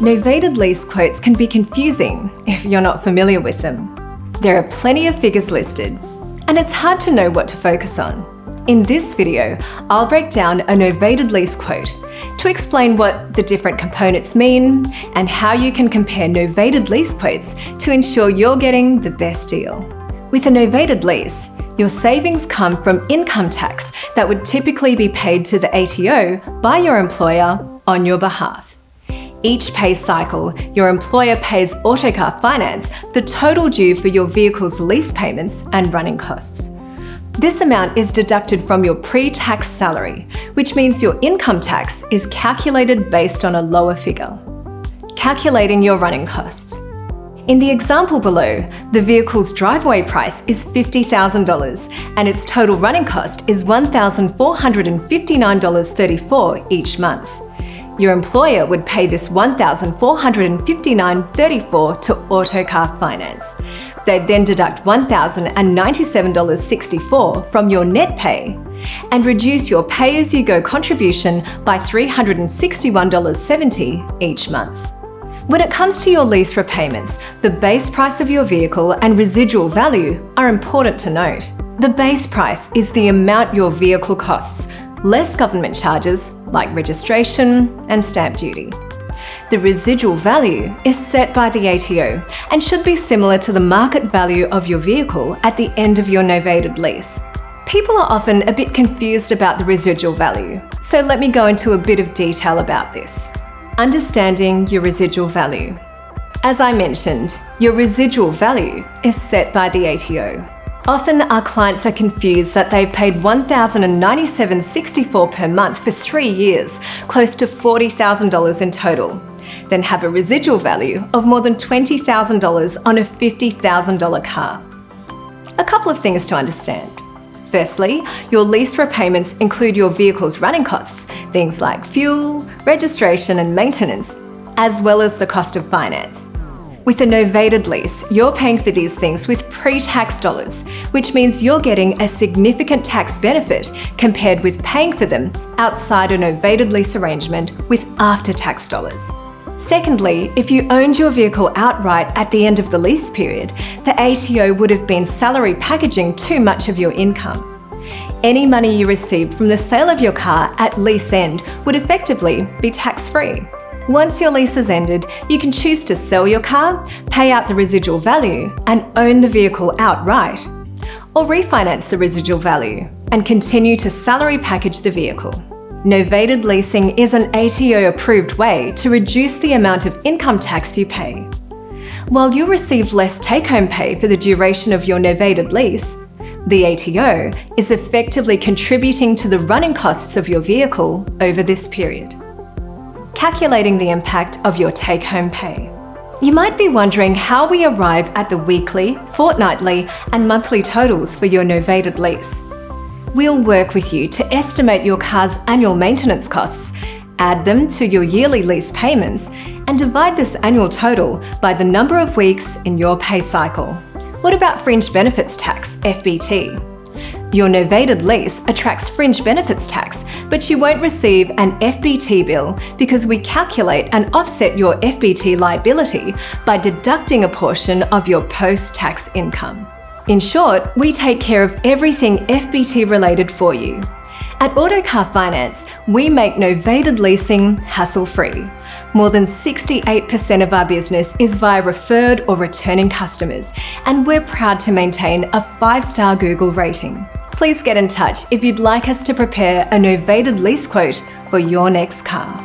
Novated lease quotes can be confusing if you're not familiar with them. There are plenty of figures listed, and it's hard to know what to focus on. In this video, I'll break down a novated lease quote to explain what the different components mean and how you can compare novated lease quotes to ensure you're getting the best deal. With a novated lease, your savings come from income tax that would typically be paid to the ATO by your employer on your behalf. Each pay cycle, your employer pays Autocar Finance the total due for your vehicle's lease payments and running costs. This amount is deducted from your pre-tax salary, which means your income tax is calculated based on a lower figure. Calculating your running costs. In the example below, the vehicle's driveway price is $50,000 and its total running cost is $1,459.34 each month. Your employer would pay this $1,459.34 to Autocar Finance. They'd then deduct $1,097.64 from your net pay and reduce your pay-as-you-go contribution by $361.70 each month. When it comes to your lease repayments, the base price of your vehicle and residual value are important to note. The base price is the amount your vehicle costs, less government charges like registration and stamp duty. The residual value is set by the ATO and should be similar to the market value of your vehicle at the end of your novated lease. People are often a bit confused about the residual value, so let me go into a bit of detail about this. Understanding your residual value. As I mentioned, your residual value is set by the ATO. Often our clients are confused that they've paid $1,097.64 per month for 3 years, close to $40,000 in total, then have a residual value of more than $20,000 on a $50,000 car. A couple of things to understand. Firstly, your lease repayments include your vehicle's running costs, things like fuel, registration and maintenance, as well as the cost of finance. With a novated lease, you're paying for these things with pre-tax dollars, which means you're getting a significant tax benefit compared with paying for them outside a novated lease arrangement with after-tax dollars. Secondly, if you owned your vehicle outright at the end of the lease period, the ATO would have been salary packaging too much of your income. Any money you received from the sale of your car at lease end would effectively be tax-free. Once your lease has ended, you can choose to sell your car, pay out the residual value, and own the vehicle outright, or refinance the residual value and continue to salary package the vehicle. Novated leasing is an ATO-approved way to reduce the amount of income tax you pay. While you receive less take-home pay for the duration of your novated lease, the ATO is effectively contributing to the running costs of your vehicle over this period. Calculating the impact of your take-home pay. You might be wondering how we arrive at the weekly, fortnightly, and monthly totals for your novated lease. We'll work with you to estimate your car's annual maintenance costs, add them to your yearly lease payments, and divide this annual total by the number of weeks in your pay cycle. What about fringe benefits tax, FBT? Your novated lease attracts fringe benefits tax, but you won't receive an FBT bill because we calculate and offset your FBT liability by deducting a portion of your post-tax income. In short, we take care of everything FBT related for you. At Autocar Finance, we make novated leasing hassle-free. More than 68% of our business is via referred or returning customers, and we're proud to maintain a 5-star Google rating. Please get in touch if you'd like us to prepare a novated lease quote for your next car.